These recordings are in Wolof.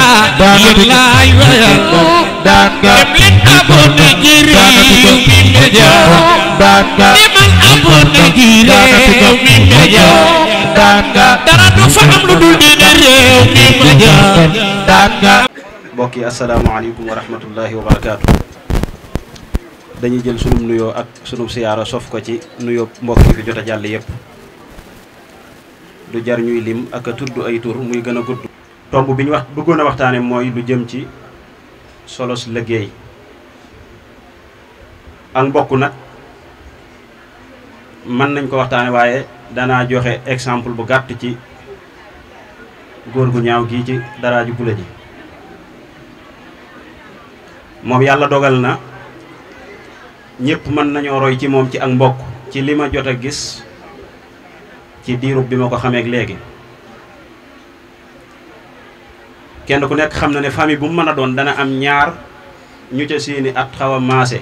laay wayal dem leen abonné ci Rewmi Média demal abonné ci Rewmi Média dara du fa am lu dul di Rewmi Média. mbokk yi asalaamaaleykum wa rahmatullahi wa barakaatu. dañuy jël sunum nuyoo ak sunum siyaara sof ko ci nuyoo mbokk yi fi jot a jàll yépp du jar ñuy lim ak a tudd ay tur muy gën a gudd. tomb bi ñu wax bëggoon a waxtaane mooy lu jëm ci solos liggéey ak mbokk nag mën nañ ko waxtaane waaye danaa joxe exemple bu gàtt ci góor gu ñaaw gii ci daraaju bula ji. moom yàlla dogal na ñëpp mën nañoo roy ci moom ci ak mbokk ci li ma jot a gis ci diirub bi ma ko xameek léegi. kenn ku nekk xam na ne famille bu mu mën a doon dana am ñaar ñu ca seeni at xaw a maase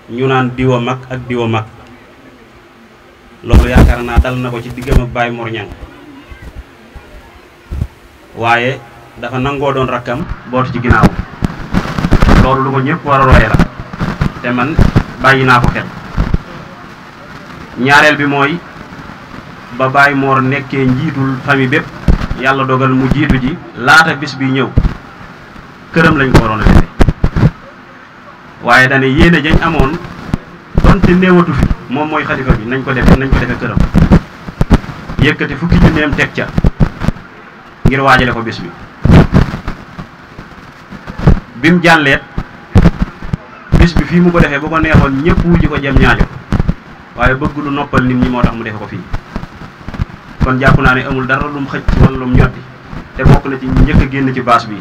ñu naan diwa mag ak diwa mag. loolu yaakaar naa dal na ko ci diggam ak Baye Mor Ñang waaye dafa nangoo doon rakkam boot ci ginnaaw. loolu lu ko ñëpp war a roye la te man bàyyi naa ko xel. ñaareel bi mooy ba Baye Mor nekkee njiitul famille bépp yàlla dogal mu jiitu ji laata bis bi ñëw këram lañ ko waroon a defee waaye dane yéene jañ amoon donte néewatu fi moom mooy xalifa bi nañ ko defe këram yëkkati fukki junneem teg ca ngir waajale ko bis bi. bim jàlleet bis bi fii mu ko defee bu ko neexoon ñëpp wujji ko jëm ñaajo waaye bëgg lu noppal nit ñi moo tax mu defe ko fii. kon jàpp naa ne amul dara lum xëcc wala lum ñotti te bokk na ci njëkk a génn ci baas bi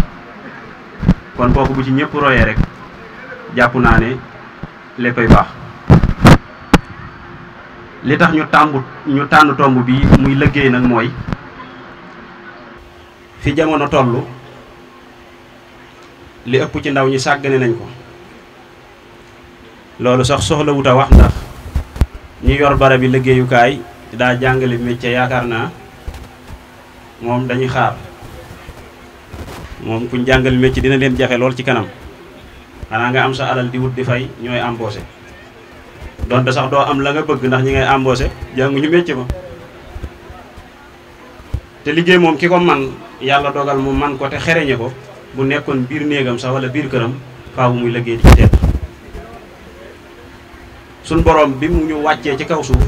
kon kooku bu ci ñëpp royee rek jàpp naa ne léppay baax. li tax ñu tànn tomb bi muy liggéey nag mooy fi jamono tollu li ëpp ci ndaw ñi sàggane nañ ko. loolu sax soxla wut a wax ndax ñi yor barab bi liggéeyukaay daa jàngale métier yaakaar naa moom dañuy xaar moom kuñ jàngal métier dina leen jafe lool ci kanam xanaa nga am sa alal di wut di fay ñooy embauché donte sax doo am la nga bëgg ndax ñi ngay embauché jànguñu métier ma. te liggéey moom ki ko man yàlla dogal mu man ko te xereñe ko bu nekkoon biir néegam sax wala biir këram faawu muy liggéey di ci tedd. suñ borom bi mu ñu wàccee ci kaw suuf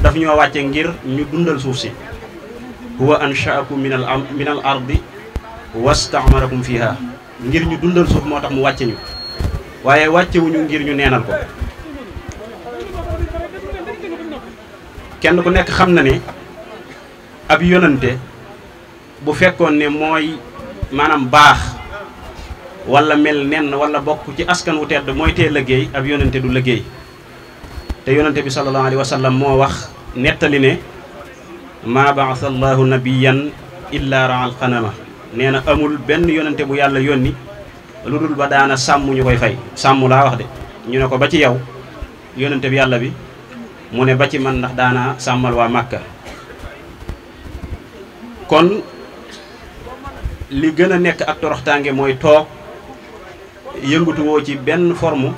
daf ñoo wàcce ngir ñu dundal suuf si. huwa anshaakum min al ardi wastamarakum fiha ngir ñu dundal suuf moo tax mu wàcce ñu waaye wàccewuñu ngir ñu neenal ko. kenn ku nekk xam na ne ab yonante bu fekkoon ne mooy maanaam baax wala mel nenn wala bokk ci askan wu tedd mooy tee liggéey ab yonante du liggéey. te yonante bi sallallahu alayhi wa sallam moo wax nettali ne maa baasa allahu nabiyan illa raal xanama nee na amul benn yonante bu yàlla yónni lu dul ba daana sàmm ñu koy fay. sàmm laa wax de ñu ne ko ba ci yow yonante bi yàlla bi mu ne ba ci man ndax daana sàmmal waa Màkka. kon li gën a nekk ak toroxtaange mooy toog yëngatuwoo ci benn forme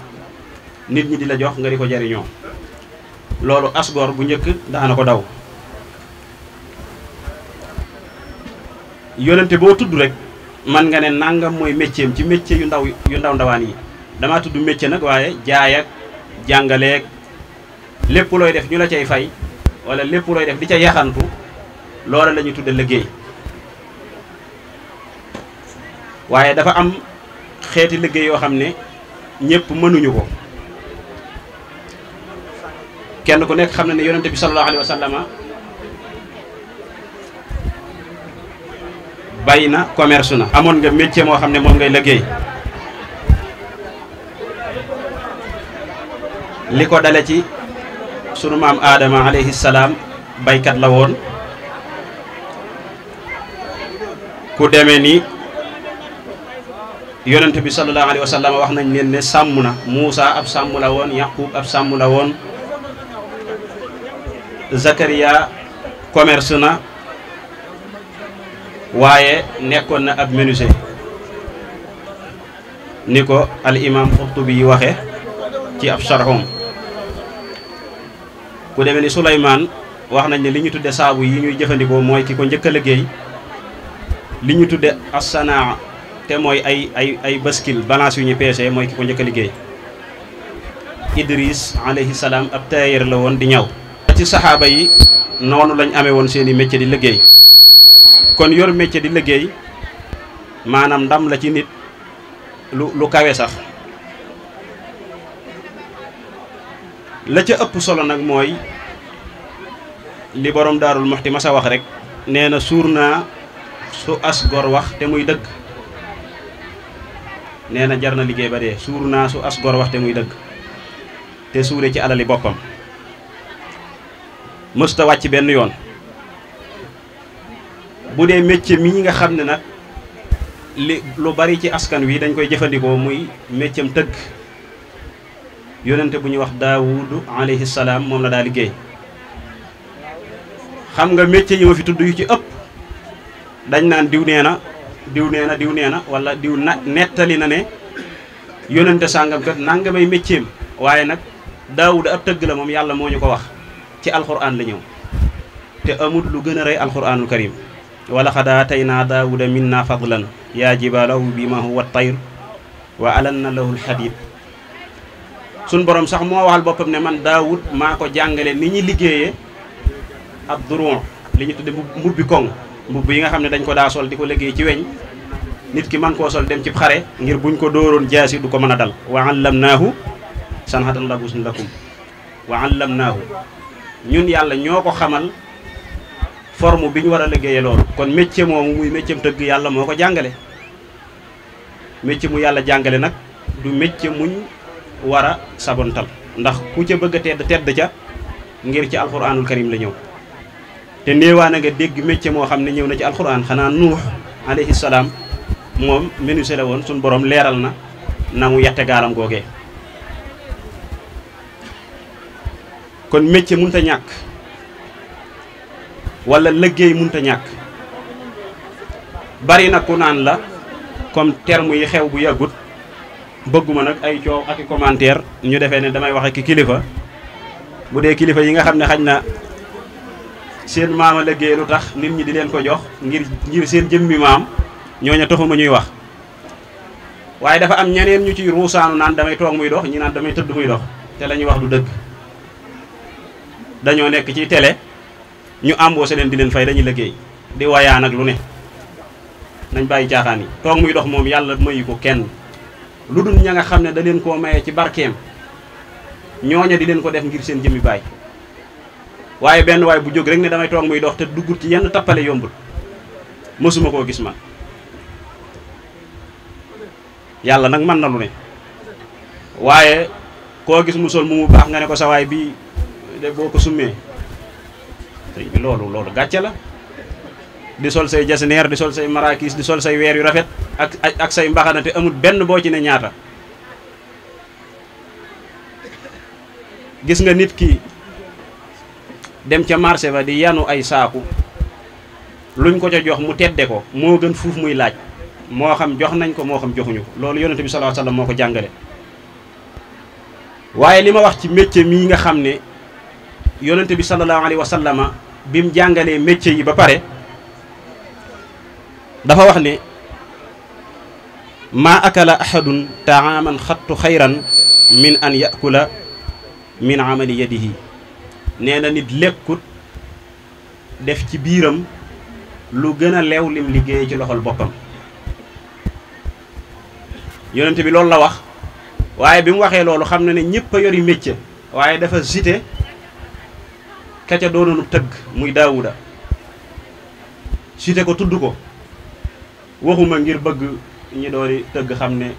nit ñi di la jox nga di ko jariñoo. loolu asgoor bu njëkk daana ko daw. yonente boo tudd rek man nga ne nangam mooy métier ci métier yu ndaw ndawaan yi. damaa tudd métier nag waaye jaay ak jàngaleeg lépp looy def ñu la cay fay wala lépp looy def di ca yaxantu loola la ñuy tudde liggéey. waaye dafa am xeeti liggéey yoo xam ne ñëpp mënuñu ko. kenn ku nekk xam na ne yonente bi sallallahu alayhi wa sallama bàyyi na commerce na. amoon nga métier moo xam ne moom ngay liggéey li ko dale ci sunu maam Adama alayhi salaam baykat la woon. ku demee ni yonente bi sallallahu alayhi wa sallam wax nañ leen ne sàmm na. Muusa ab sàmm la woon. Yaqub ab sàmm la woon. Zakaria commerce na. waaye nekkoon na ab menuisier ni ko al imam Qurtubi yi waxe ci ab sharhum ku demee ni Souleymane wax nañ ne li ñu tudde saabu yi ñuy jëfandikoo mooy ki ko njëkk a liggéey li ñu tudde assanaa te mooy ay baskil balance yu ñu peese mooy ki ko njëkk a liggéey Idris alayhi salaam ab tailleur la woon di ñaw ci saxaaba yi noonu lañ amee woon seeni métier di liggéey kon yor métier di liggéey maanaam ndam la ci nit lu kawe sax la ca ëpp solo nag mooy li borom Daarul Muxti ma sa wax rek nee na suur naa su as gor wax te muy dëgg nee na jar na liggéey ba dee suur naa su as gor wax te muy dëgg te suure ci alali boppam mësta wàcc benn yoon bu dee métier mii nga xam ne nag li lu bari ci askan wi dañ koy jëfandikoo muy métieram tëgg yonente bu ñuy wax Daawudu alayhi salaam moom la daa liggéey xam nga métier yi ma fi tudd yu ci ëpp dañ naan diw nee na diw nee na diw nee na wala diw nettali na ne yonente sàngam kat nangamay métieram waaye nag Daawuda ab tëgg la moom yàlla moo ñu ko wax ci alxuraan la ñëw te amul lu gën a rëy alxuraanul karim wala xad aataynaa Daawuda minna fadlan yaa jibaala awwibii ma'ahu wat-tayr wa alanna lahu al-hadiid suñ borom sax moo waxal boppam ne man Daawud maa ko jàngale ni ñuy liggéeyee ab duron li ñu tudde mbubbi koŋ mbubb yi nga xam ne dañ ko daa sol di ko liggéey ci weñ nit ki man koo sol dem ci xare ngir buñ ko dóoroon jaasi du ko mën a dal wa allamnaahu san'ata labuusin lakum wa allamnaahu ñun yàlla ñoo ko xamal forme bi ñu war a liggéeyee loolu kon métier moomu muy métier tëgg yàlla moo ko jàngale métier mu yàlla jàngale nag du métier muñ war a sabontal ndax ku ca bëgg a tedd ca ngir ci alxuraanul karim la ñëw te néewaa na nga dégg métier moo xam ne ñëw na ci alxuraan xanaa nuux alayhi salaam moom menuisier la woon suñ borom leeral na mu yette gaalam googee kon métier mënut a ñàkk wala liggéey mënut a ñàkk bari na ku naan la comme terme yi xew bu yàggut bëgguma nag ay coow ak i commentaire ñu defee ne damay wax ak kilifa bu dee kilifa yi nga xam ne xaj na seen maama liggéey lu tax nit ñi di leen ko jox ngir seen jëmmi maam ñooña taxuma ñuy wax waaye dafa am ñeneen ñu ciy ruusaanu naan damay toog muy dox ñi naan damay tëdd muy dox te la ñuy wax du dëgg dañoo nekk ci télé ñu embauché leen di leen fay dañuy liggéey di wayaan ak lu ne nañ bàyyi caaxaan yi toog muy dox moom yàlla mayu ko kenn lu dul ña nga xam ne da leen koo maye ci barkeem ñooña di leen ko def ngir seen jëmmi baay waaye benn waay bu jóg rek ne damay toog muy dox te duggut ci yenn tappale yombul mësuma koo gis man yàlla nag mën na lu ne waaye koo gis mu sol mu baax nga ne ko sa waay bii de boo ko summee sëñ bi loolu gàcce la di sol say jasineer di sol say marakis di sol say weer yu rafet ak say mbaxana te amul benn boo ci ne ñaata gis nga nit ki dem ca marché ba di yanu ay saaku luñ ko ca jox mu tedde ko moo gën fuuf muy laaj moo xam jox nañ ko moo xam joxuñu ko loolu yonente bi sallallahu alayhi wasallam moo ko jàngale waaye li ma wax ci métier mii nga xam ne yonente bi sallallahu alayhi wasallama bi mu jàngalee métier yi ba pare dafa wax ne maa akala ahadun taaman xattu xayran min an yakula min amali yadihi nee na nit lekkut def ci biiram lu gën a leew lim liggéey ci loxol boppam yonente bi loolu la wax waaye bi mu waxee loolu xam na ne ñëpp a yori métier waaye dafa cité ka ca doonoonu tëgg muy Daawuda cité ko tudd ko waxuma ngir bëgg ñi doori tëgg xam ne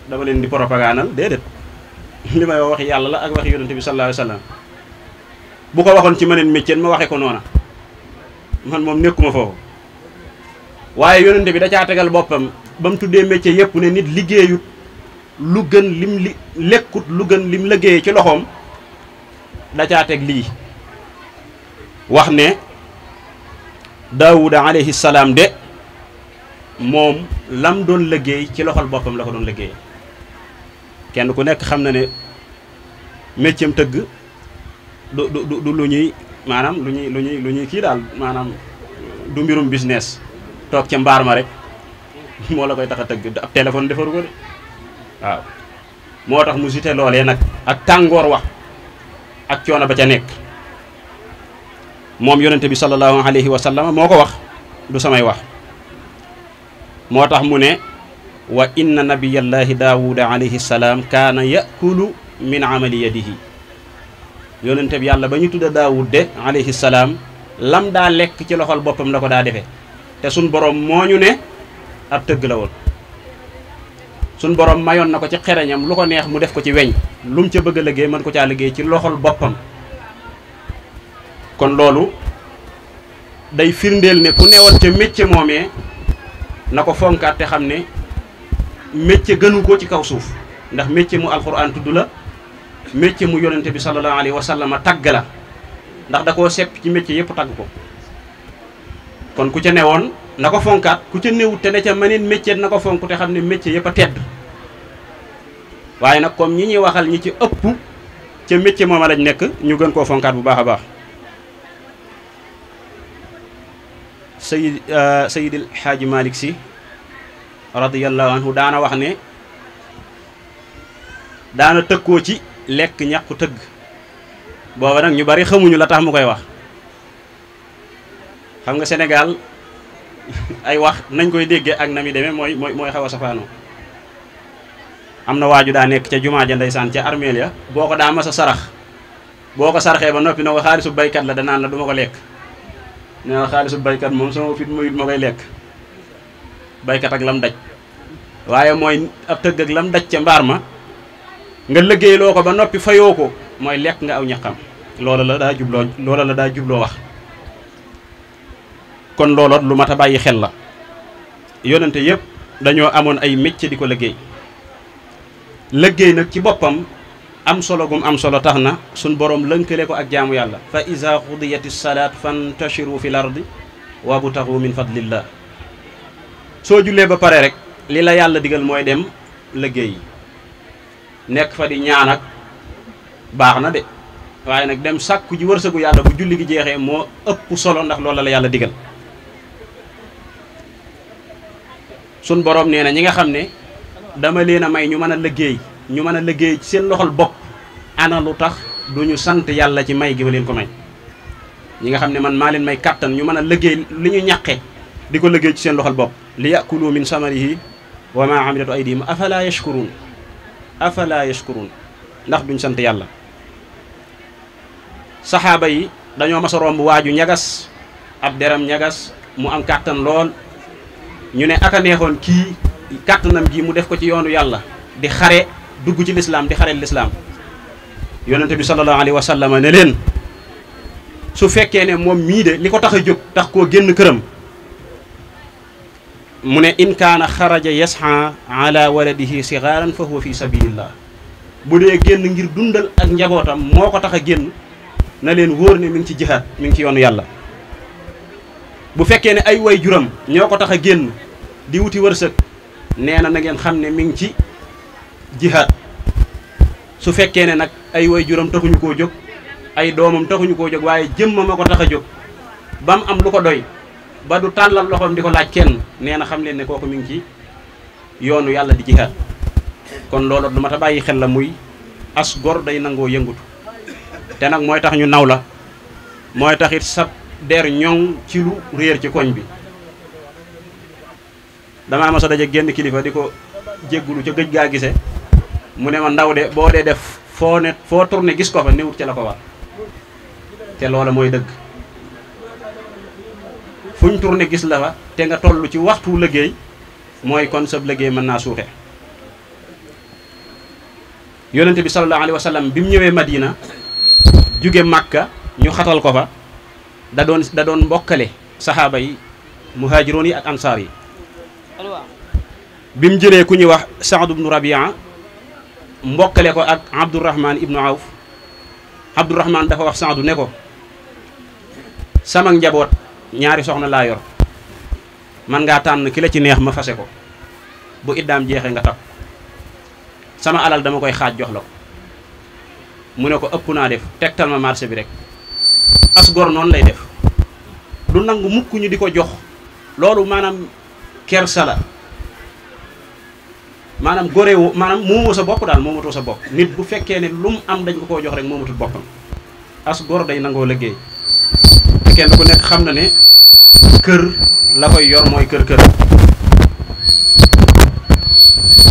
dama leen di propagandal déedéet li may wax yàlla la ak waxi yonente bi sallallahu alayhi wasallam bu ko waxoon ci meneen métier ma waxe ko noona man moom nekkuma foofu waaye yonente bi da caa tegal boppam ba mu tuddee métier yépp ne nit liggéeyut lu gën lim lekkut lu gën lim liggéeyee ci loxoom da caa teg lii wax ne daawuda alayhi salaam de moom lam doon liggéey ci loxol boppam la ko doon liggéey. kenn ku nekk xam na ne méccam tëgg du lu ñuy maanaam lu ñuy kii daal maanaam du mbirum business toog ca mbaar ma rek moo la koy tax a tëgg ab téléphone defaru ko de waaw moo tax mu cité loolee nag ak tàngoor wax ak coono ba ca nekk moom yonente bi sallallahu alayhi wa sallam moo ko wax du samay wax moo tax mu ne wa inna nabiyallahi daawuda alayhi salaam kaana yakulu min amali yadihi yonente bi yàlla ba ñu tudda daawud de alayhi salaam lam daa lekk ci loxol boppam la ko daa defee te suñ borom moo ñu ne ab tëgg la woon suñ borom mayoon na ko ci xereñam lu ko neex mu def ko ci weñ lu mu ca bëgg a liggéey mën ko caa liggéey ci loxol boppam kon loolu day firndeel ne ku newoon ca métier moomee na ko fonkaat te xam ne métier gënu ko ci kaw suuf ndax métier mu alxuraan tudd la métier mu yonente bi sallallahu alayhi wa sallam tagg la ndax da koo sepp ci métier yëpp tagg ko kon ku ca newoon na ko fonkaat ku ca newut te ne ca mëneen métier na ko fonk te xam ne métier yëpp a tedd waaye nag comme ñi ñuy waxal ñi ci ëpp ca métier mooma lañ nekk ñu gën koo fonkaat bu baax a baax Seydil Xaaji Malick Sy radiyallahu anhu daana wax ne daana tëkkoo ci lekk ñàkku tëgg booba nag ñu bari xamuñu la tax mu koy wax xam nga Sénégal ay wax nañ koy déggee ak na mi demee mooy xaw a safaanoo am na waaju daa nekk ca jumaa ja ndeysaan ca armeel ya boo ko daa mas a sarax boo ko saraxee ba noppi na ko xaalisu baykat la danaan la du ma ko lekk nee na xaalisu baykat moom sama fit muyut ma koy lekk baykat ak lam daj waaye mooy ab tëgg ak lam daj ca mbaar ma nga liggéeyloo ko ba noppi fayoo ko mooy lekk nga aw ñaqam loola la daa jubloo wax kon looloot lu mat a bàyyi xel la yonente yëpp dañoo amoon ay métier di ko liggéey nag ci boppam am solo gum am solo tax na suñ borom lënkale ko ak jaamu yàlla fa iza xudiyati salaat fantashiru fil ardi wabtaxu min fadlillah soo jullee ba pare rek li la yàlla digal mooy dem liggéey yi nekk fa di ñaan ak baax na de waaye nag dem sàkku ji wërsëgu yàlla bu julli gi jeexee moo ëpp solo ndax loolu la yàlla digal sun borom nee na ñi nga xam ne dama leen a may ñu mën a liggéey ci seen loxol bopp ana lu tax duñu sant yàlla ci may gi ma leen ko may ñi nga xam ne man maa leen may kàttan ñu mën a liggéey li ñu ñàqe di ko liggéey ci seen loxol bopp li yakulu min samarihi wa ma amilatu aydihim afala yashkurun ndax duñ sant yàlla saxaaba yi dañoo mas a romb waaju ñagas ab deram ñagas mu am kàttan lool ñu ne aka neexoon kii kàttanam gi mu def ko ci yoonu yàlla di xare dugg ci lislaam di xare lislaam yonente bi sallallahu alayhi wa sallam ne leen su fekkee ne moom mii de li ko tax a jóg tax koo génn këram mu ne in kaana xaraja yasha ala waladihi sigaaran fa huwa fi sabilillah bu dee génn ngir dundal ak njabootam moo ko tax a génn na leen wóor ne mi ngi ci jihaad mi ngi ci yoonu yàlla bu fekkee ne ay way juram ñoo ko tax a génn di wuti wërsëg nee na ngeen xam ne mi ngi ci jihaad su fekkee ne nag ay way juram taxuñu koo jóg ay doomam taxuñu koo jóg waaye jëmmam a ko tax a jóg ba mu am lu ko doy ba du tàllal loxoom di ko laaj kenn nee na xam leen ne kooku mi ngi ci yoonu yàlla di jihaad kon loolu lu mat a bàyyi xel la muy as gor day nangoo yëngutu te nag mooy tax ñu naw la mooy tax it sab der ñoŋ ci lu réer ci koñ bi damaa mas a daje génn kilifa di ko jéggulu ca gëj gaa gise mu ne ma ndaw de boo dee def foo tourné gis ko fa newut ca la ko war te loola mooy dëgg fuñ tourné gis la fa te nga toll ci waxtu liggéey mooy kon sab liggéey mën naa suuxe yonente bi sallallahu alayhi wa sallam bi mu ñëwee Madina jóge Makka ñu xatal ko fa da doon mbokkale saxaaba yi muhaajiroon yi ak ansaar yi bi mu jëlee ku ñuy wax Saad ibnu Rabia mbokkale ko ak Abdurahman ibnu Awf Abdurahman dafa wax Saadu ne ko sama njaboot ñaari soxna laa yor man ngaa tànn ki la ci neex ma fase ko bu iddaam jeexee nga takk sama alal dama koy xaaj jox la ko mu ne ko ëpp naa def tegtal ma marché bi rek as gor noonu lay def du nangu mukk ñu di ko jox loolu maanaam kersa la maanaam gorewu maanaam moomoo sa bopp daal moomatoo sa bopp nit bu fekkee ne lu mu am dañ ko koo jox rek moomatul boppam as gor day nangoo liggéey te kenn ku nekk xam na ne kër la koy yor mooy kër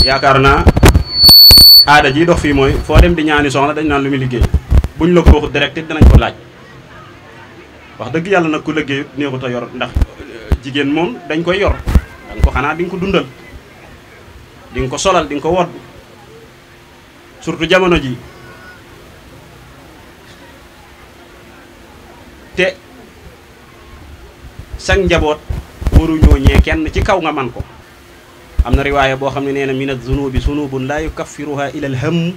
yaakaar naa aada ji dox fii mooy foo dem di ñaani soxna dañ naan lu muy liggéey buñ la ko waxut direct dinañ ko laaj wax dëgg yàlla nag ku liggéey neexut a yor ndax jigéen moom dañ koy yor dañ ko xanaa di nga ko dundal di nga ko solal di nga ko wodd surtout jamono ji te sag njaboot waruñoo ñee kenn ci kaw nga man ko am na riwaaya boo xam ne nee na min az-zunubi sunubun la yukaffiruha ila al-ham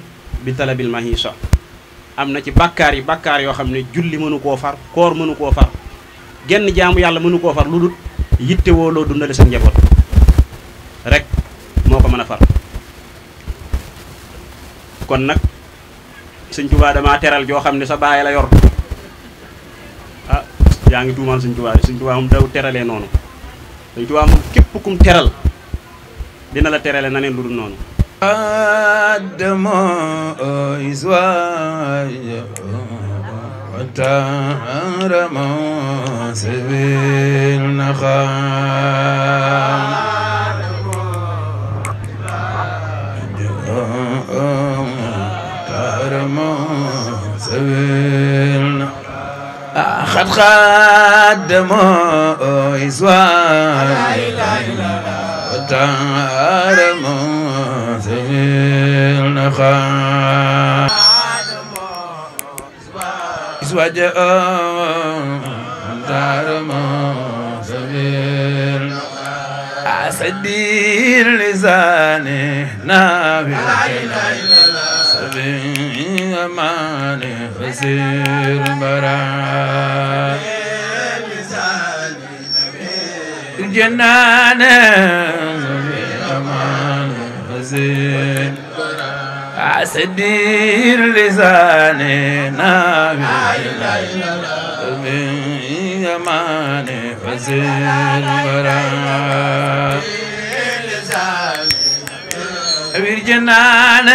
bi talabil mahisha am na ci bàkkaar yi bàkkaar yoo xam ne julli mënu koo far koor mënu koo far genn jaamu yàlla mënu koo far lu dul yitte woo loo dundale sa njaboot rek moo ko mën a far kon nag Sëñ Tuubaa damaa teral joo xam ne sa baay la yor ah yaa ngi tuumaal Sëñ Tuubaa Sëñ Tuubaa moom daw teralee noonu Sëñ Tuubaa moom képp kum teral dina la terale na neen lu dul noonu adamo iswaja wataramo sebil nakham خد خدم إسوال وتعرم سبيل نخام إسواج وتعرم سبيل أسدير لساني نابي سبيل أماني فسير براء الجنان سبيل أماني فسير أسدير لساني نابي سبيل أماني فسير براء الجنان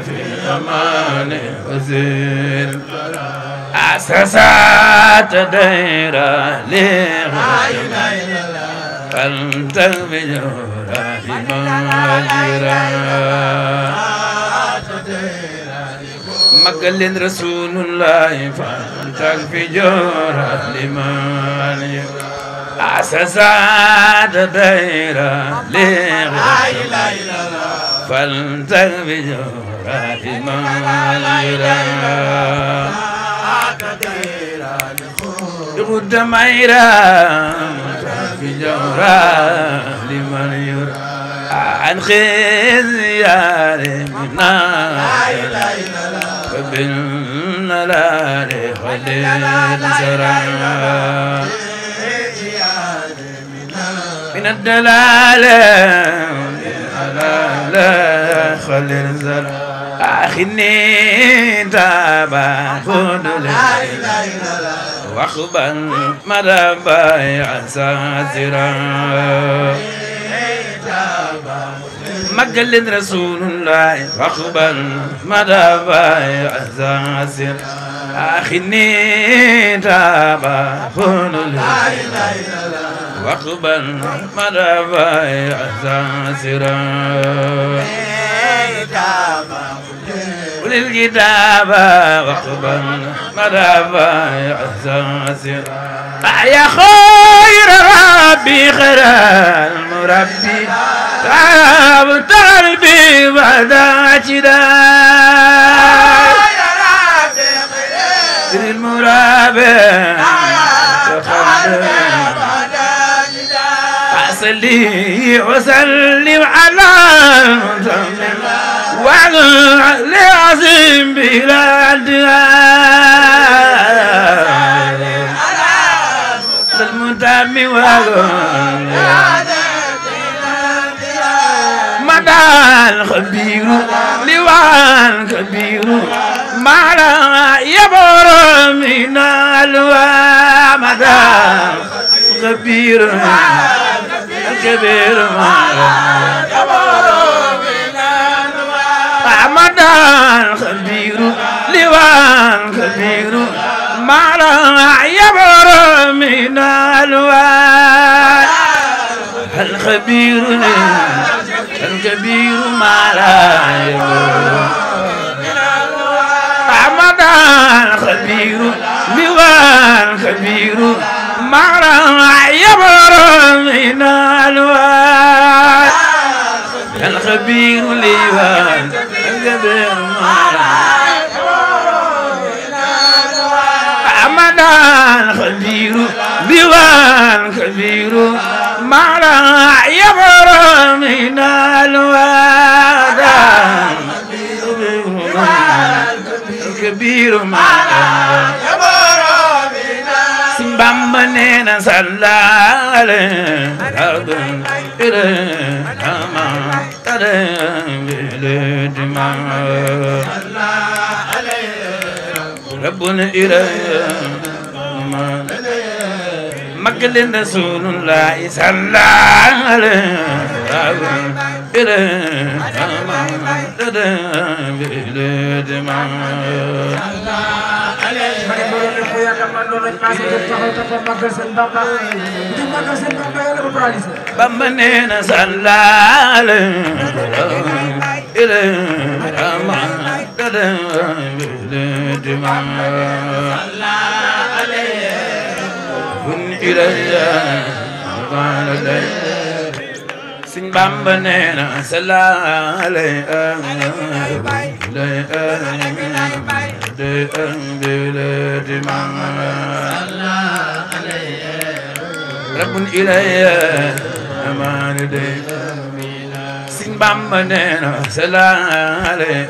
في أمان وزير أساسات ديرة لغير فلتك بجورة مجرى مقل رسول الله فلتك بجورة لمن أساسات ديرة لغير فلتك بجورة مجرى يقود ميرا في جورة لمن يرى عن خزيار منا وبالنلال خليل سرى من الدلالة لا خليل سرى أخني تابا خذ واخبر مرابا عساسرا مقل رسول الله واخبر مرابا عساسرا أخني تابا خذ واخبر مرابا عساسرا للكتاب واقبل مدافع أساسر يا خير ربي خير المربي تعب قلبي بعد اعتداء خير المربي أصلي وسلم على وعلى لعظيم بلا مواغون مدال خبير لوان كبير ما لا يبر من الوا مدال خبير كبير ما مدال خبير لوان كبير ما لا يبر من الوا الخبير الكبير ما لا يبر رمضان خبير لوان كبير ما لا يبر من الوان الخبير لوان الكبير ما لا رمضان خبير لوان كبير ما لا يبر من الوان الكبير ما يبر من سبحانه صلى عليه ربنا إليه مقل رسول الله صلى عليه بمنين صلى عليه Sing Bambanena Salale Rabun Ilaya Amane Sing Bambanena Salale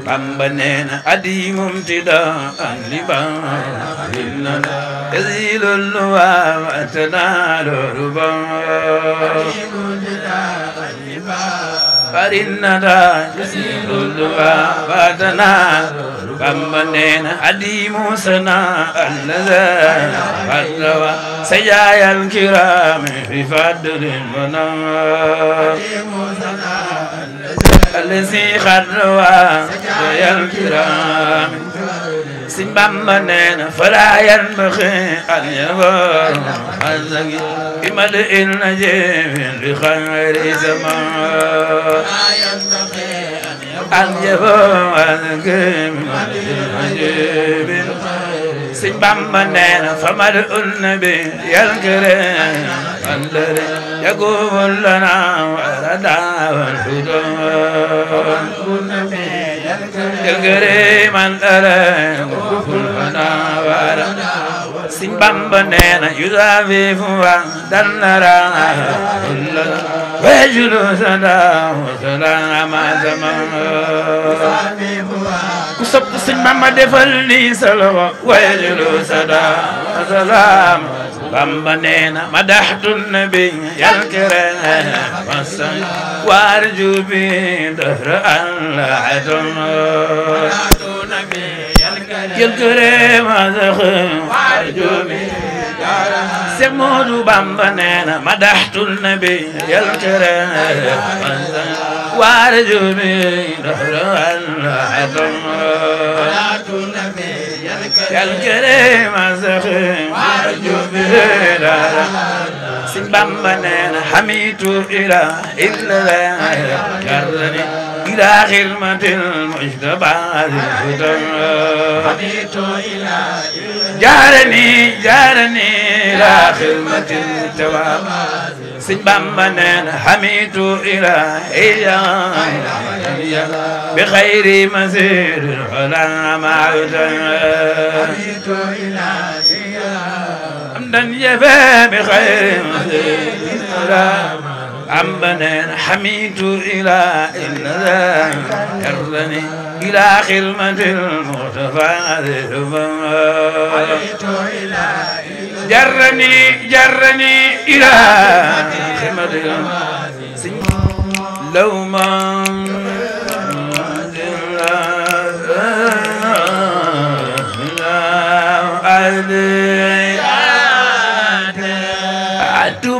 Bambanena adimum tida aliba inna yazilul wa atana ruba farinna da yazilul wa atana Bambanena adimu sana allaza fadwa sayal kiram bi fadlin mana الذي خروا يا الكرام سبحانه فلا ينبغي أن يبر إمد النجيب لخير زمان أن يبر النجيب سبحانه فمد النبي يا الكرام الذي يقول لنا وردا والحدود الكريم الأرام كلنا وردا سبحانه يضاف ودنرا ويجلس وسلام زمان كسب سبحانه دفلني سلوى ويجلس وسلام Bambanena madahtu nabi yal kiram warju bi dahr Allah adon yal kiram warju bi semodu Bambanena madahtu nabi yal kiram warju bi dahr Allah adon yal kiram warju bi Sing Bambanena hamitu ila illa karni ila khidmatil mujtaba hamitu ila jarani ila khidmatil jawab Sing Bambanena hamitu ila bi khairi masir ulama hamitu ila حمدا يفى بخير عمنا حميد إلى إلا كرني إلى خدمة المصطفى جرني إلى خدمة لو ما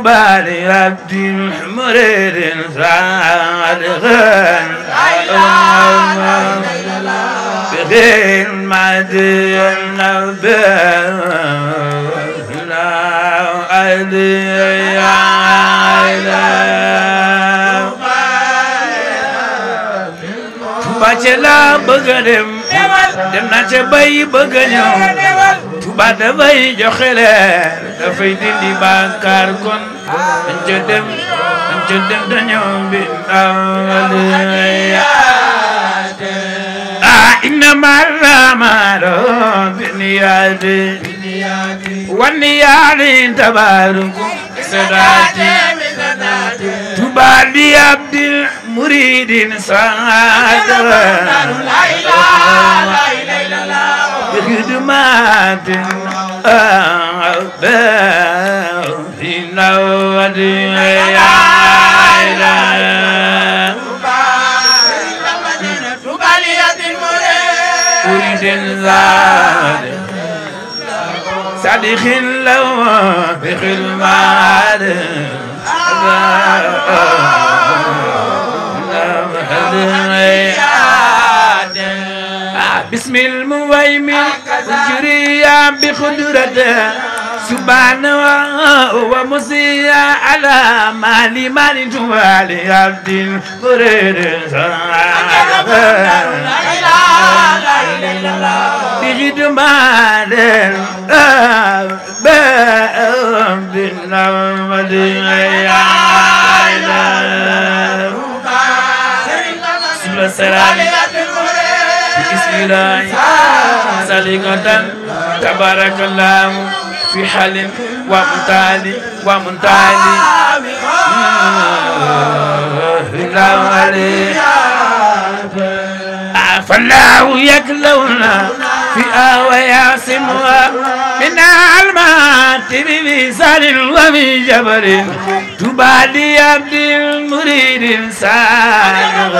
بالي عبد مريد صادقا بغير معدن Bacela bëggadem dem na ca bay bëgg ñëw Tuba dafay joxe leer dafay dindi bàkkaar kon dañ ca dem dañoo bi إنما الأعمال بالنيات والنيات تبارك سداتي تبالي عبد المريد صادق بخدمات في نودي أريد الزاد صديق لو بخدمات بسم المويمن الجريا بخدرته سبحانه ومسيا على مالي توالي عبد المريد بجد مال باب النوم بسم الله سالكة تبارك الله في حال ومنتالي الله عليه فالله يكلونا في ويعصمها من المات بلسان ومن جبل تبالي عبد المريد صادق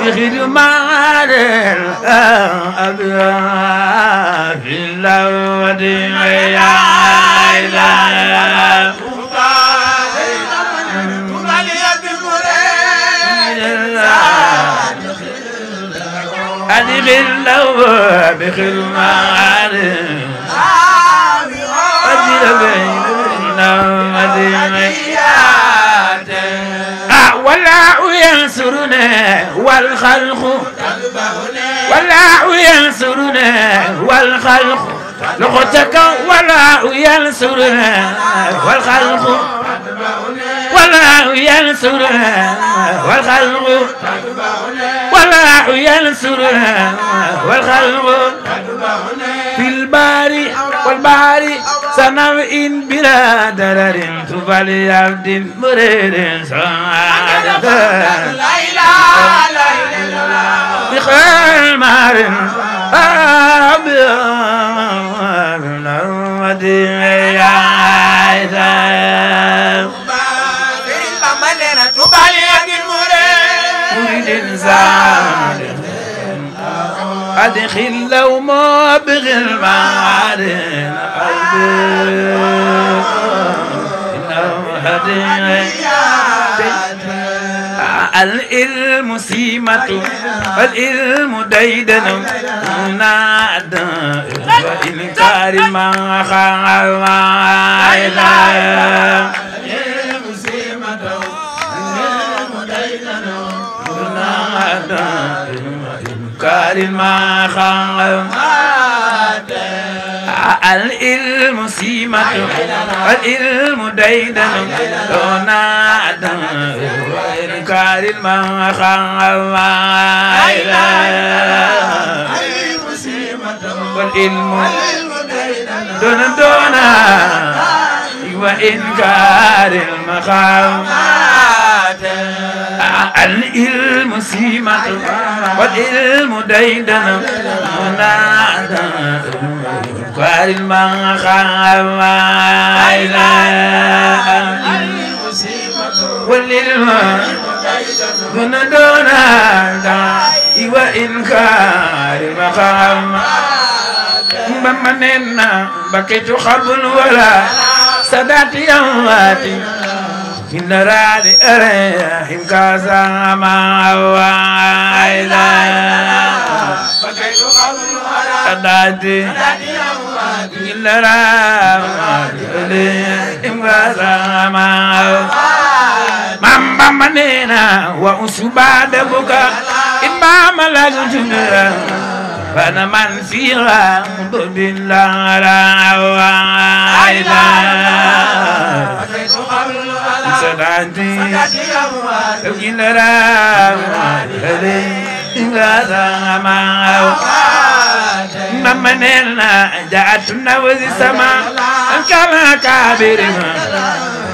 بخدمات الأبرار في اللود أدب اللو بخدمات أدب والله ينصرنا والخلق والله ينصرنا والخلق لغتك والله ينصرنا والخلق والله ينصرنا والخلق والله ينصرنا والخلق في البار والبحر سنوء بلا درر تبالي عبد مريد صادق لا اله الا الله بخير مار أدخل لو ما بغير معادن العلم سيمة والعلم ديدن نادى وإنكار ما خال العلم سيمة والعلم ديدن نادى وإنكار ما خال العلم سيمة والعلم ديدن نادى وإنكار ما خال والعلم دون وإنكار المقامات العلم سيمة والعلم ديدن منادى إنكار المقامات العلم سيمة والعلم دون وإنكار المقامات بمننا بكيت خرب ولا سادات يواتي في النراد أريهم كاسما وعيدا بكيت خرب ولا سادات يواتي في النراد أريهم كاسما ماما مننا وأسباد بكا إمام لجنة فأنا من فيها بالله رعايدا سدانتي أجل رعايدا ممننا جاءتنا وزي سما كما كابرنا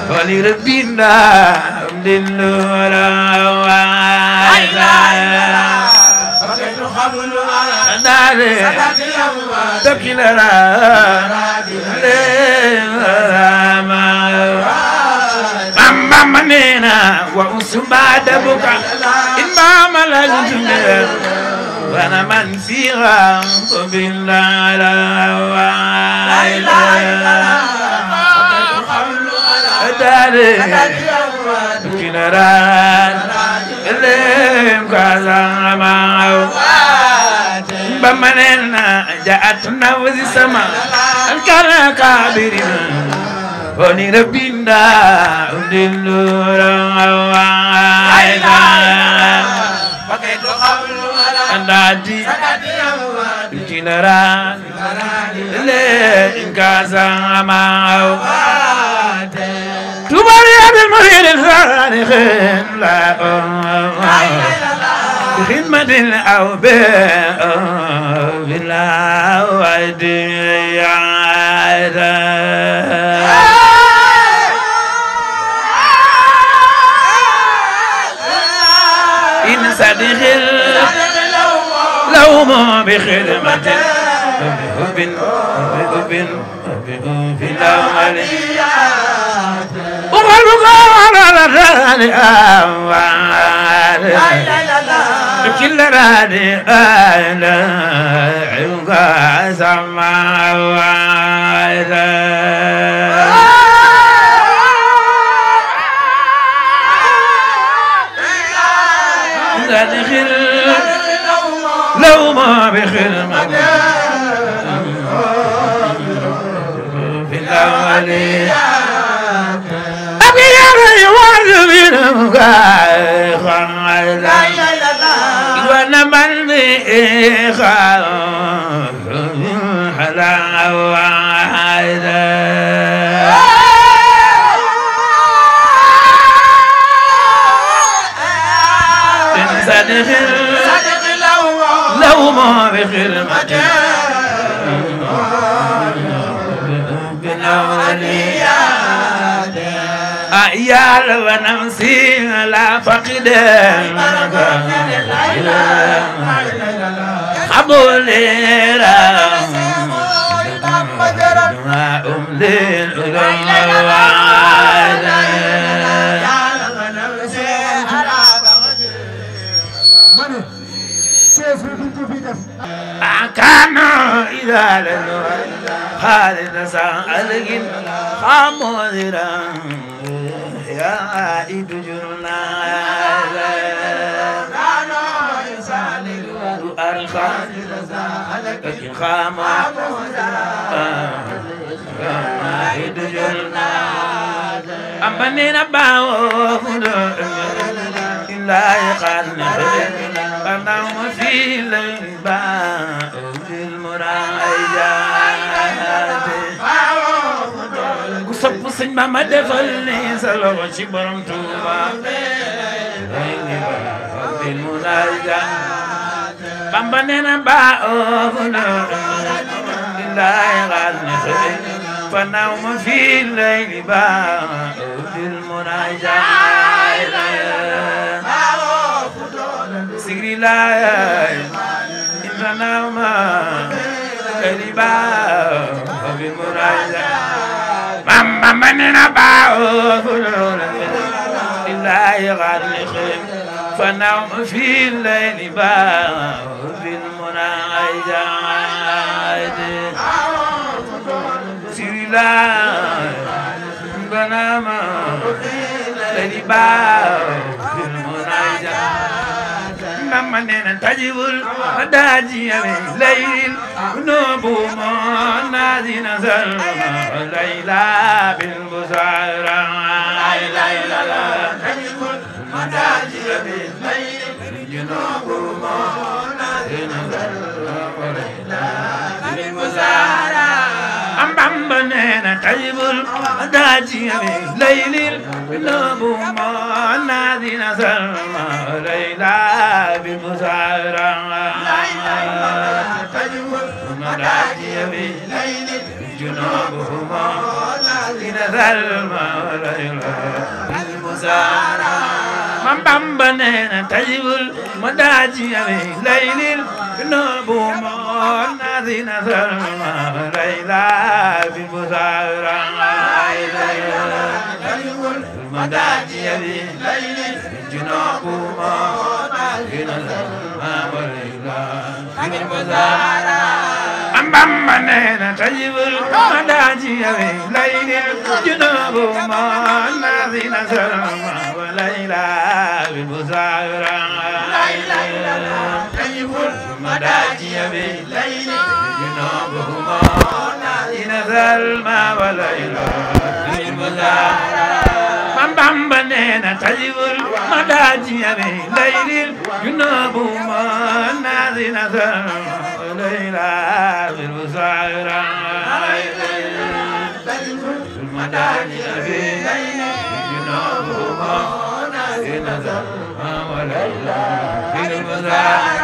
ولربنا لله رعايدا تكلنا ماما مننا وأسباد بكا إمام الجنة وأنا من فيها بالله بمننا جاءتنا وزي سما كان كابرنا ونربينا ونلورا بكيت قبل أندادي جنران لإنكاسا معه تباري بالمريد الفارخين لا بخدمة أو بالله وعدي عادا إن صديق لو ما بخدمة في الأول وقلبك على كل رادي أنا عمق سماوات داخل لو ما بخدمة في الأول أبي يا ريوان من وانا من خاف حلاوة صدق لو ما بخدمة بالأوليات أيال ونمسي لا فقد خبوليرا أملين كانوا إذا لنوا خالد سألقين خامودرا يا عائد جرنا كانوا يسالقوا أرخان لكن خامودرا عائد جرنا أمبنينا باو إلا يقالنا فنوم في الباء المرايات كسب سنما ما دفلني سلو شبرم توبا المرايات بامبنينا باو لله غالب فالنوم في الليل بعد المناجاة سكري لا إن النوم الليل بعد المناجاة ماما مننا بعد لله غالب فالنوم في الليل بعد المناجاة سيري لا بناما لدي باو في المناجاة ماما نينا تجيب الداجي ليل نوبو نادي نزل ليلى بالبصارى ليلى تجيب الداجي ليل نوبو نادي نزل ليلى بالبصارى أم بامبنينا تجيب الداجي ليل نوبو نادي نزل ليلى بالبصارى تجيب الداجي ليل جنوبهما نزل ليلى بالبصارى من بامبنينا تجيب الداجي ليل نوبهما نادي نزل ليلى بالبصارى المداجي ليل جنوبهما نادي نزل ليلى بالبصارى بامبنينا تجيب الداجي ليل جنوبهما نادي نزل ليلى بالبصارى تجيب الداجي ليل جنوبهما نادي نزل وليلى بالبصارى بامبنينا تجيب الداجي ليل جنوبهما نادي نزل ليلى بالبصارى المداجي ليل جنوبهما نادي نزل وليلى بالبصارى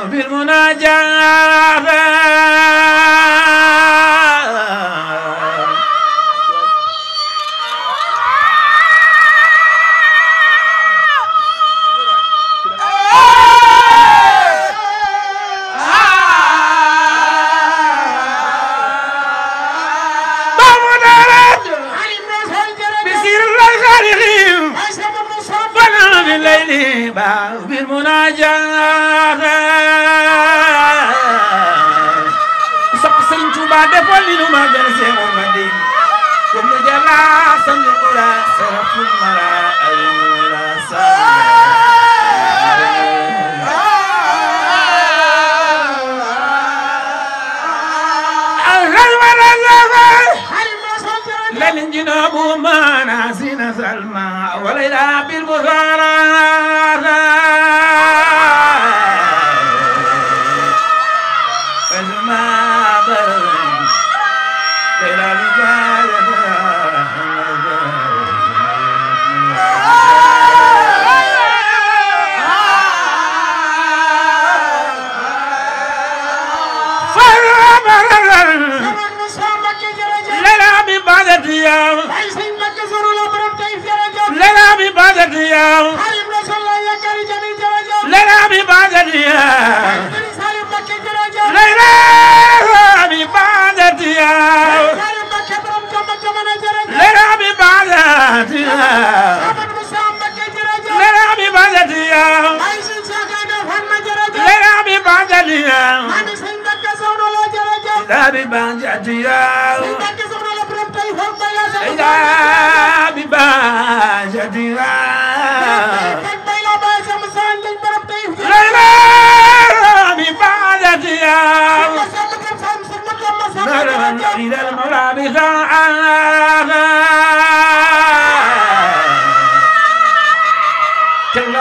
بالمناجاة بالمناجاة سب سرين توبا دفل لي ما جن سيمو مدين كم جلا سنقلا سرف المرا المرا لن جنابو ما ناسين سلمى وليلا بالبصارى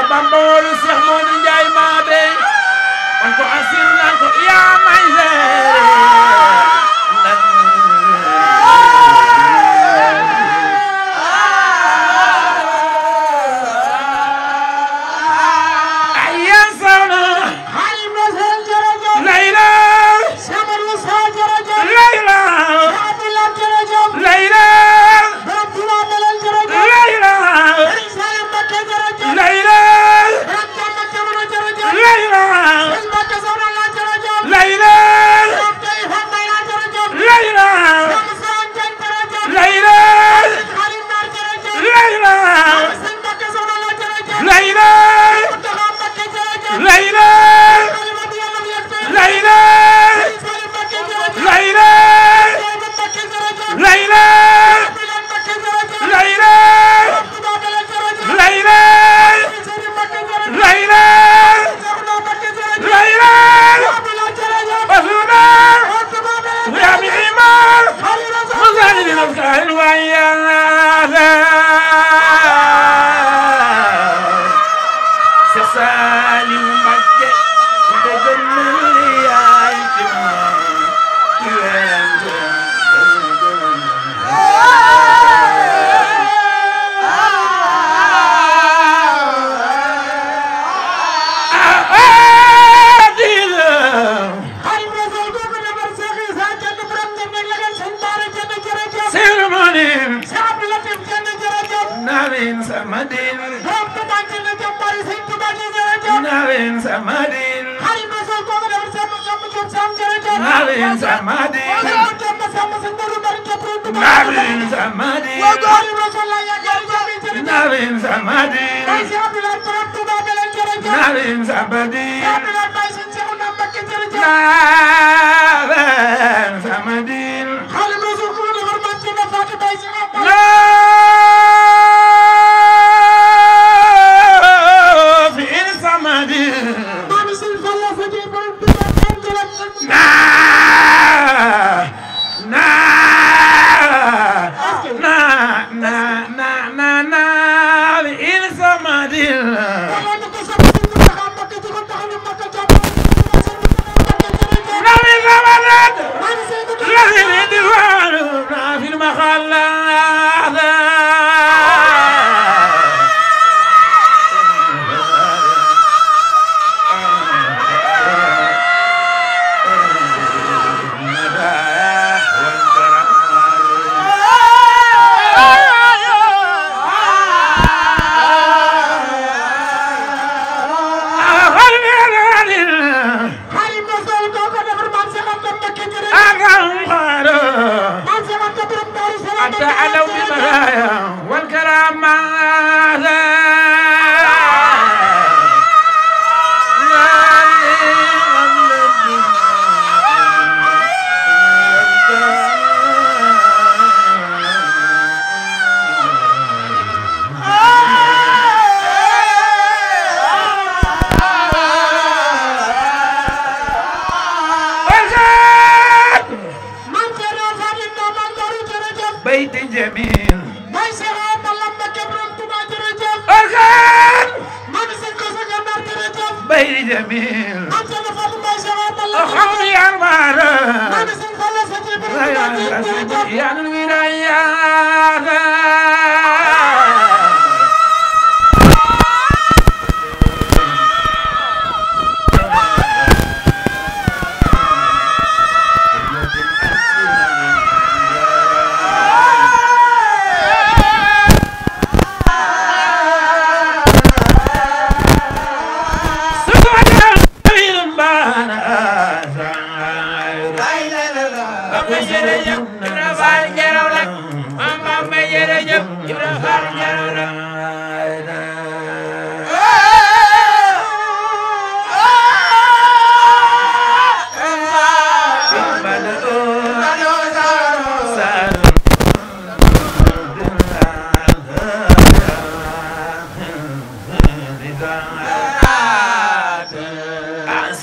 Bambol Cheikh Modou Ndiaye Mabé on ko asir nan ko yaa may Oh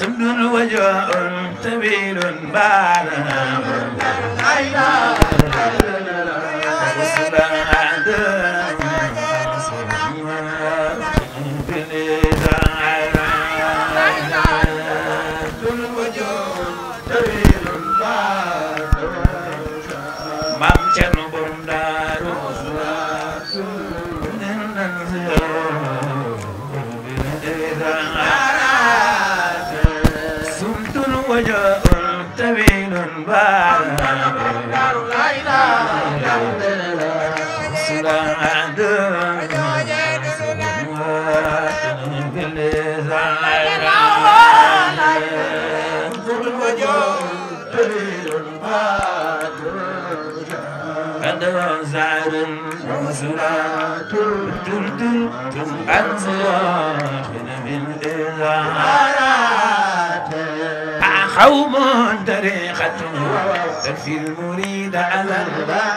سمد وجوء طويل بعد Mam Cerno Borom Daaru sumtul wajhul tawilun قوم طريقة تكفي المريد على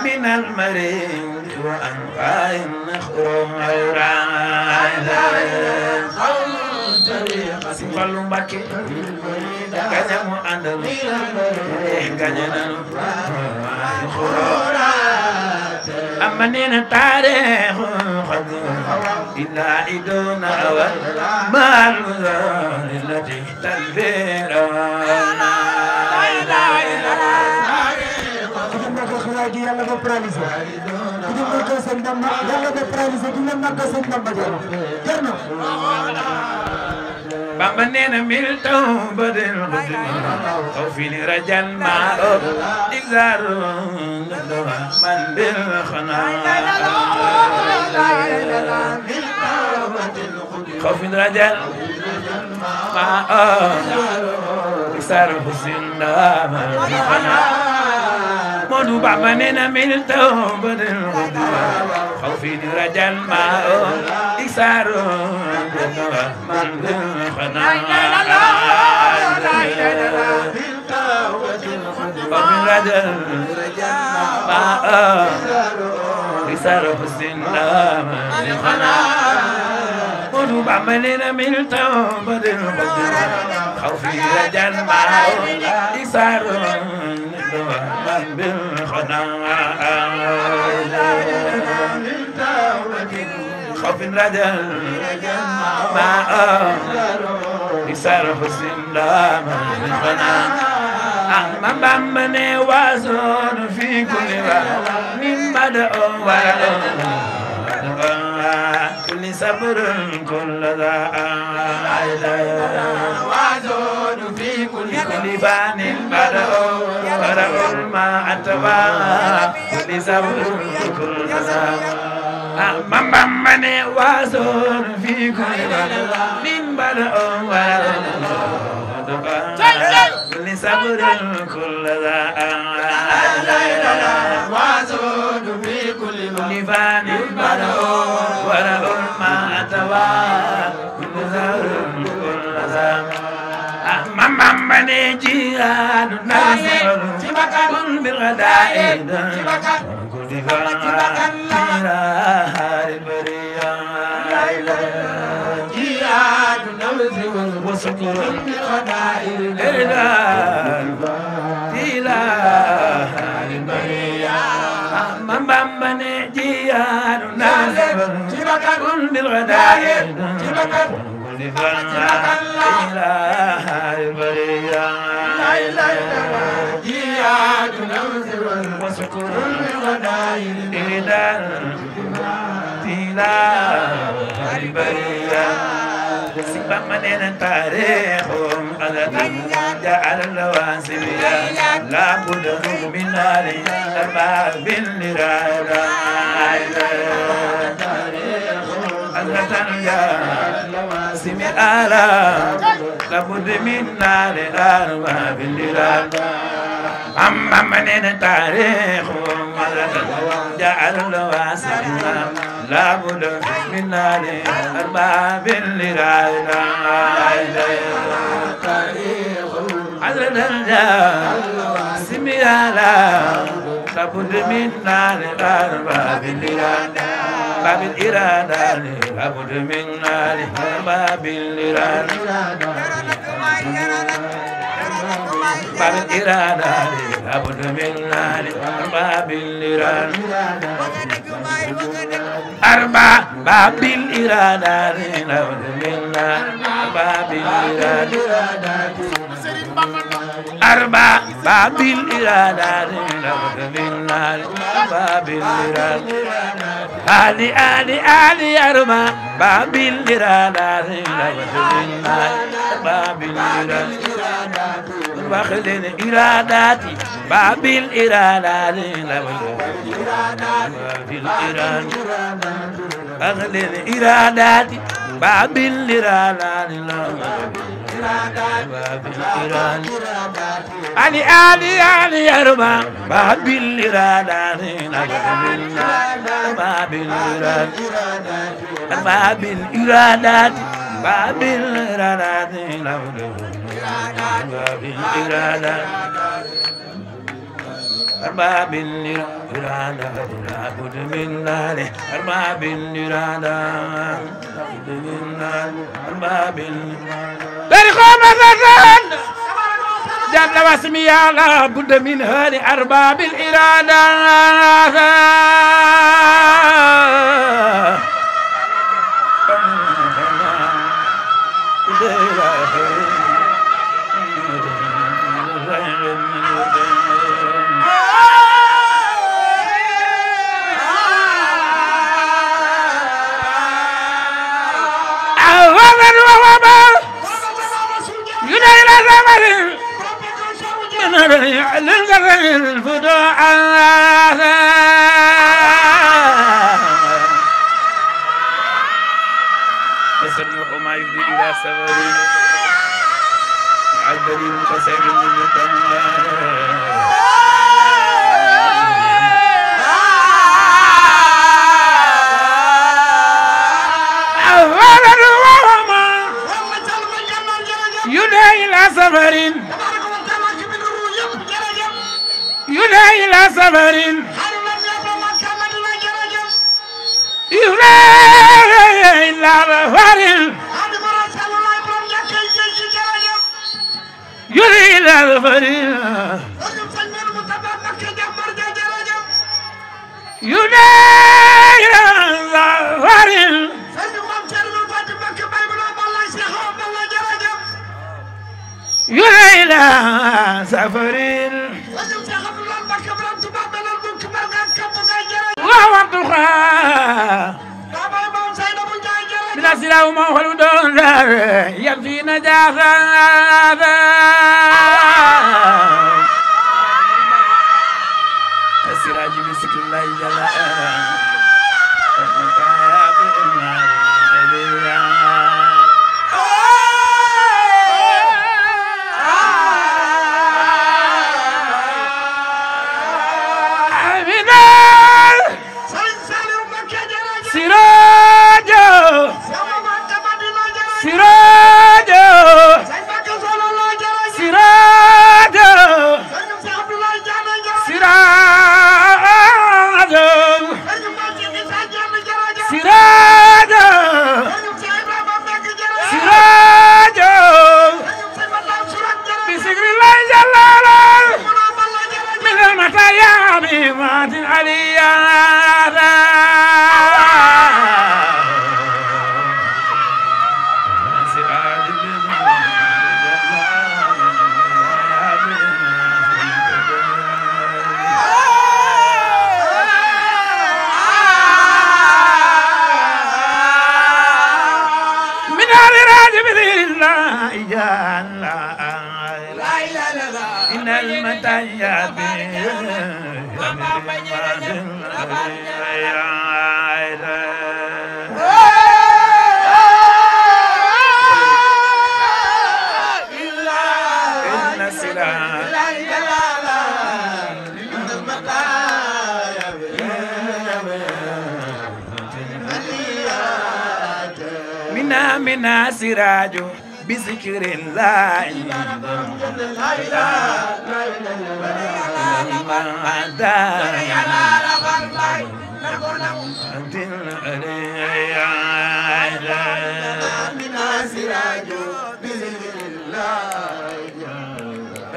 من المريض وأنقاء النخر قوم طريقة سيقلوا بكي كجمو أندل كجنا أمنين تاريخ إلا إدون أول ما المزار التي تنفير yalla ko paralysé ñu ko ko sen dam yalla ko paralysé ñu na ko sen dam jarna Bamba neena mil taw badel aw fi rajal ma digzar man bil khana خوف رجال ما صار حسين مودو بابننا من توبه خوف رجال ما صار من خنا خوف رجال ما صار حسين خنا مودو بعملنا من توبة البدر خوفي رجال معه إسار من بالخنا خوف رجال معه إسار حسين من بالخنا من بعملنا وازون في كل وقت من بدأ كل صبر كل ذا وعزون في كل بان بدأ ما أتبع كل صبر كل ذا من وعزون في كل من بدأ كل صبر كل ذا وعزون في كل بان بدأ ما أتوا كل زهر كل زهر من جيران ناصر كل بالغدائد كل فقير البرية جيران ناصر وسكر بالغدائد إله البرية من جيران ناصر كل بالغدائد كل إله البرية جياد نوزر وسكر بالغدائد إله البرية سبب من تاريخهم أذى جعل اللواسم لا بد من نار أرباب لرادة سمع آلا لابد من نار أرباب لرادة أما من تاريخ جعل اللواسم لابد من نار أرباب لرادة عدد الجاه سمع آلا لابد من نار أرباب لرادة باب الإرادة لابد من نار باب الإرادة الإرادة لابد من أرباب الإرادة أرباب الإرادة لابد من أرباب الإرادة أرباب الإرادة لابد من أرباب الإرادة آلي أرباب الإرادة لابد من أرباب الإرادة واخذ إراداتي باب الإرادة أخذ إراداتي باب الإرادة علي أربع باب الإرادة باب الإرادة باب الإرادات باب الإرادات باب الإرادات أرباب الإرادة لابد من نار أرباب الإرادة لابد من نار أرباب برخوم الزن جل واسمي لابد من هذه أرباب الإرادة الفداء يسرق ما يفضي إلى سبب عدل متساق من يدعي إلى سفر يدعي إلى سفر يدعي إلى سفر يدعي إلى سفر يدعي إلى سفر يدعي إلى سفر ووضحها من السلاو موهل دون يبفي نجاسة السراج بسكر الله جل منا سراج بذكر الله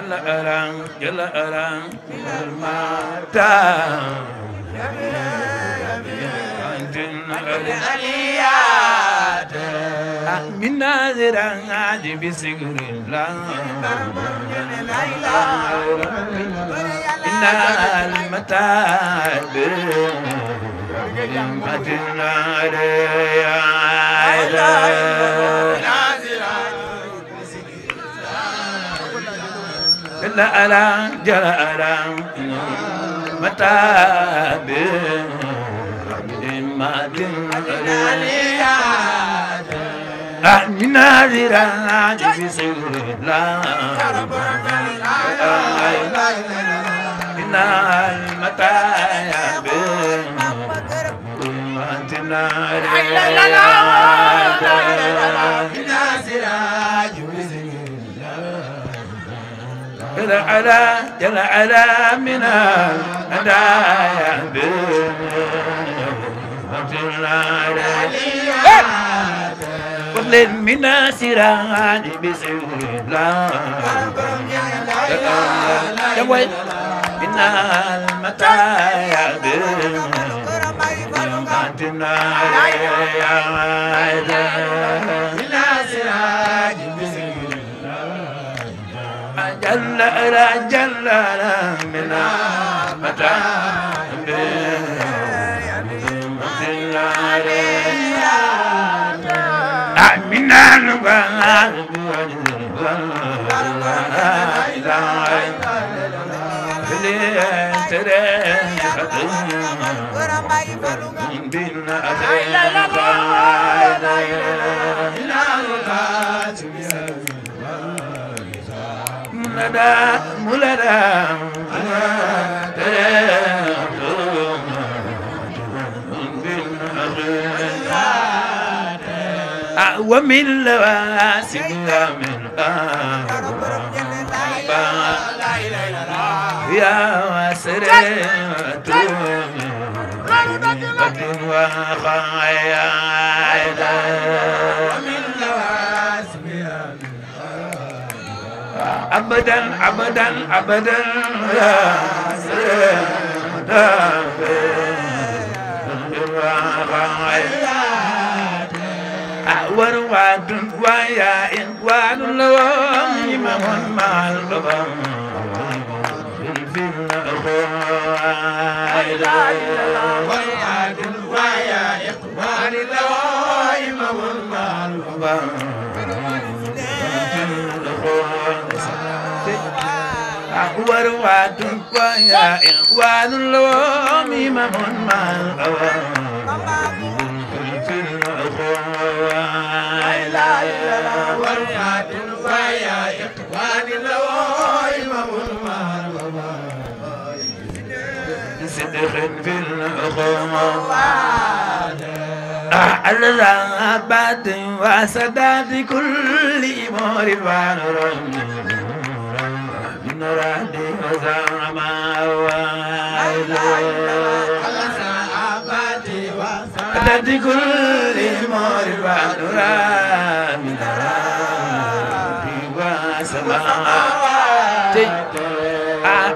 جل أرام جل أرام الماتا من ناظر عاجب سكر الله إن المتاعب متنا جل أرام جل أرام متاعب من ناظر عاجب سكر الله إن المتاعب متنا جل على من الهدايا كل من سران بسم الله إن المتاعب متنا جل جل من المتاعب من الغالب ومن لواسم من يا وسرت بدن وخايا ومن لواسم أبدا أبدا أبدا يا سرت بدن وخايا ورواد ويا إخوان لهم إمام مع القبر في الأخوان ورواد ويا إخوان لهم إمام مع القبر في الأخوان ورواد ويا إخوان لهم إمام مع القبر في الأخوان الرغبات وسداد كل أمور ونور من رهدي وزرما وسداد كل أمور ونور من رهدي وسما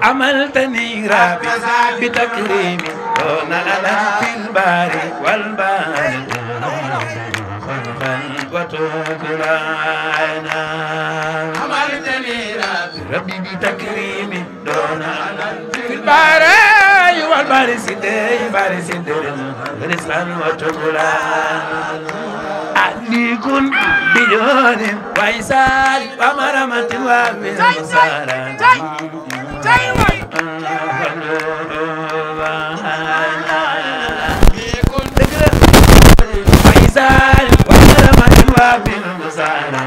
عملتني ربي بتكريم دون أنا في البار والبار خلقا وتكرانا عملتني ربي بتكريم دون أنا في البار والبار سيدي بار سيدي رزقا وتكرانا أني كن بجون ويسار ومرمة وبالمسارة ويسار ومرمة وبالمسارة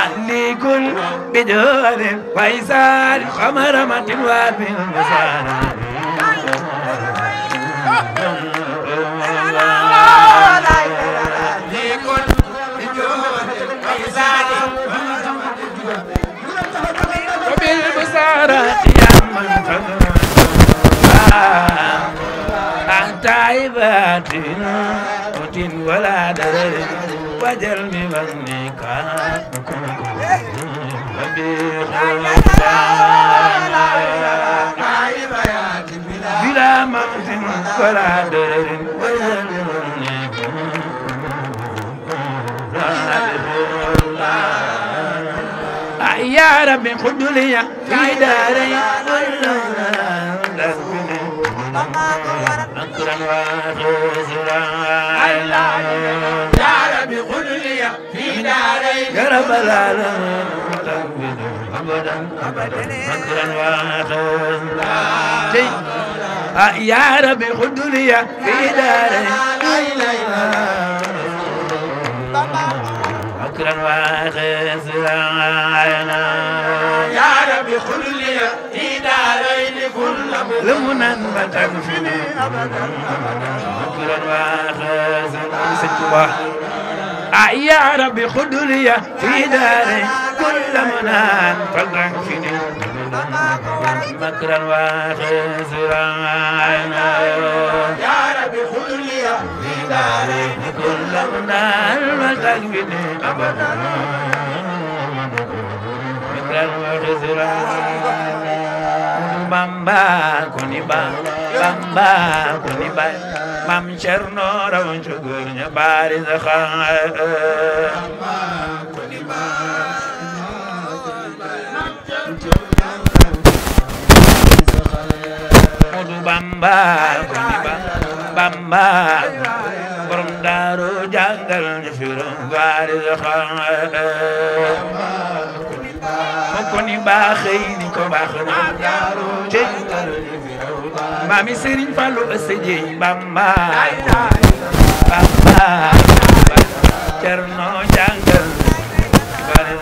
أني كن بجون ويسار ومرمة وبالمسارة وبالبصارات يا من فضل عن تعباتنا وتن ولا درر وجل بمنك بلا موت ولا درر وجل بمنك يا ربي خذ لي في داري أكرم وخزرا يا ربي خذ لي في داري يا رب العالمين أبدا أكرم وخزرا يا ربي خذ لي في داري أكرم وخزرا يا ربي خذ لي في دارين كل لمنا بتكفني أبدا أكرم وخزرا يا ربي خذ لي في دارين كل منان فلتكفني مكرا وخزرا يا ربي خذ لي في دارين كل منان فلتكفني أبدا Bamba kuniba mam Cerno rawan cugurnya bari zakhar Bamba kuniba borom Daaru jàngal ñu firum bari zakhar koni baaxee ni ko baax na maami Serigne Fallou Asseji Bamba Cerno jàngal bari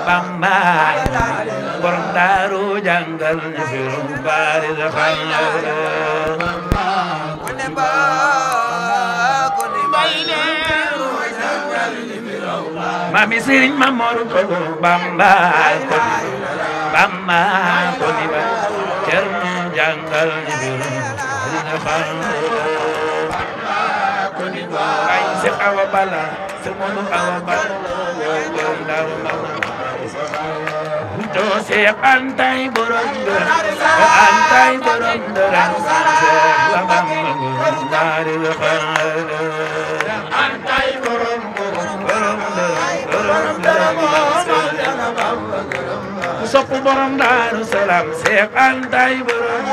Bamba borom Daaru jàngal ñu firum bari zakhar Mami Serigne Mamoru ko Bamba ko ni ba Cerno jàngal ñu firum bari zakhar ay se awa bala se mono awa bala to se antay borom dara la bam dari antay borom sopp borom Daaru Salaam se antay borom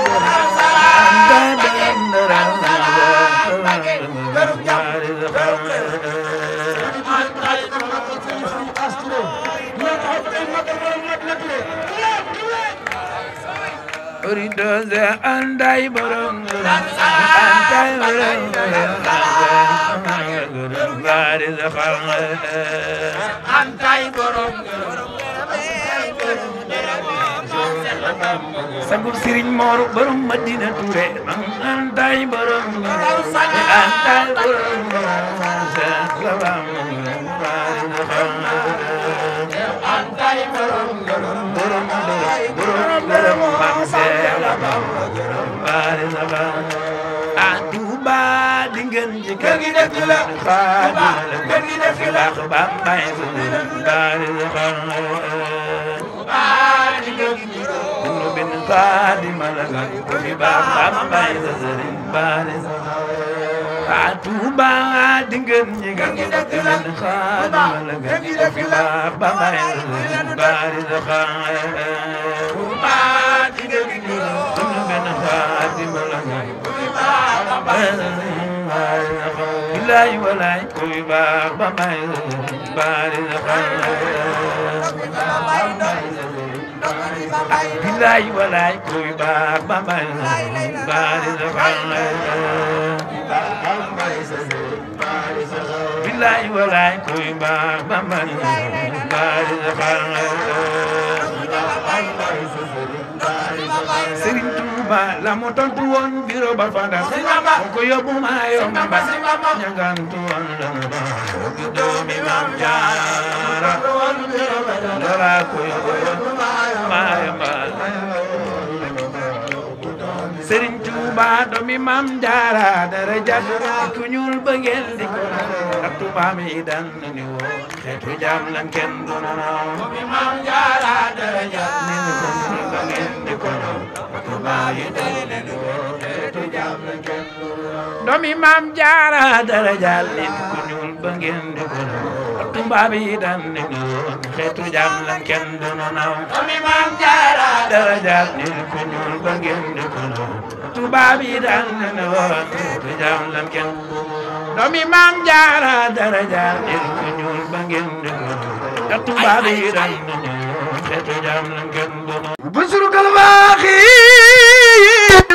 Uridoze andai borom andai borom bari zakhar andai borom Sangur Serigne Mor borom Madina Touré andai borom andai borom andai borom Touba dingen ji kër gi def la Touba kër gi def la Bamba bari Touba dingen ji nu bin Xaadimu Lagan ko fi Bamba bari Touba dingen ji kër gi def la Xaadimu Lagan ko fi Bamba bari Touba dingen ji nu bin Xaadimu Lagan Ilay walay koy baax ba may bari Ilay walay koy baax ba may bari Ilay walay koy baax ba may bari Serigne Touba la mo tontu woon biro ba fanda ko yóbbu ma yomba ñagantu woon la doomi Maam Jaara dara koy maaya mbaal Sëriñ Tuuba doomi Maam Jaara dara jag ku ñuul ba ngeen di ko ak tubaab yi daan ni woon xeetu jaam lan kenn du naaw doomi Maam Jaara dara jag ku ñuul ba ngeen di ko ak tubaab yi daan ni woon xeetu jaam lan kenn du naaw doomi Maam Jaara dara jag ku ñuul ba ngeen di ko ak tubaab yi daan ni woon xeetu jaam lan kenn du naaw doomi Maam Jaara dara jag ku ñuul ba ngeen di ko tubaab yi daan na woon xeetu jaam lan kenn doomi Maam Jaara dara jaar ku ñuul ba ngeen di ko tubaab yi daan na woon xeetu jaam lan kenn busru kalbaaxi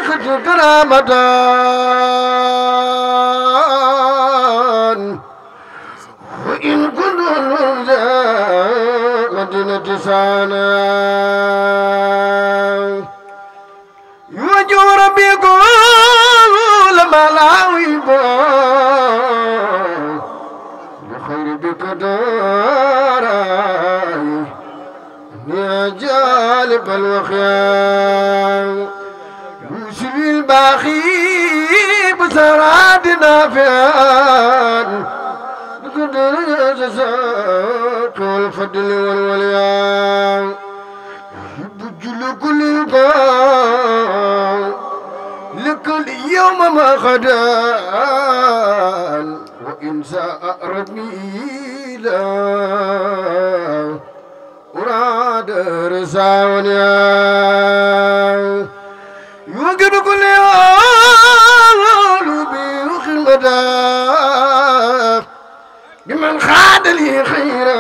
xeetu karamatan wa in kuntum madinati sana يوجه ربكم لما لا يبان بخير بقدار يا جالب الوخيام يوسف الباخي بسراد نافعان بقدر جزاك والفضل والوليان بجل كل قام لكل يوم ما غدان وإن ساء ربي لا أراد رساونيا يوجد كل يوم بخلدا بمن خاد لي خيرا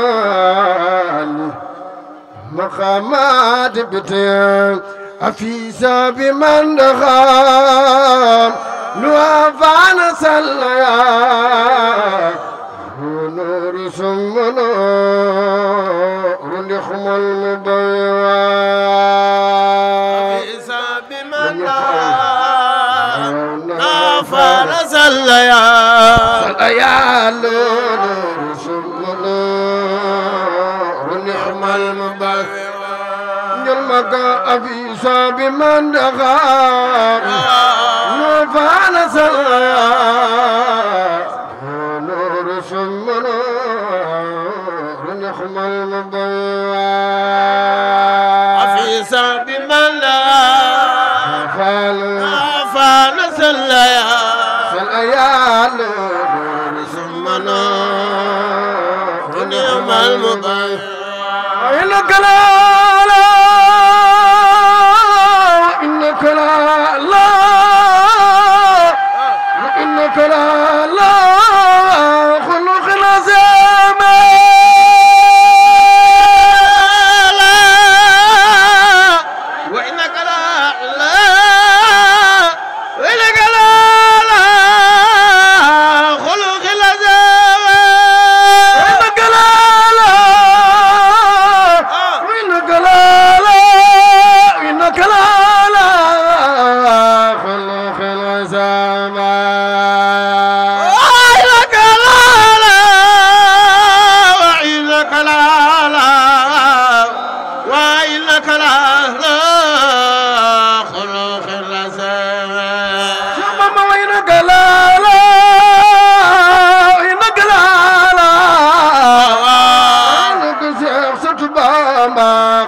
مقامات بتيان أفيسا بمن دخام نوافانا سليا ونور سمنا ونخم المضيوى أفيسا بمن دخام نوافانا سليا نور سمنا ونخم المضيوى مكة أفيسا بمن دخام نوفانا سليا نور سمنا نخم المضيوى أفيسا بمن نوفانا سليا نور سمنا نخم المضيوى إنك لا Bamba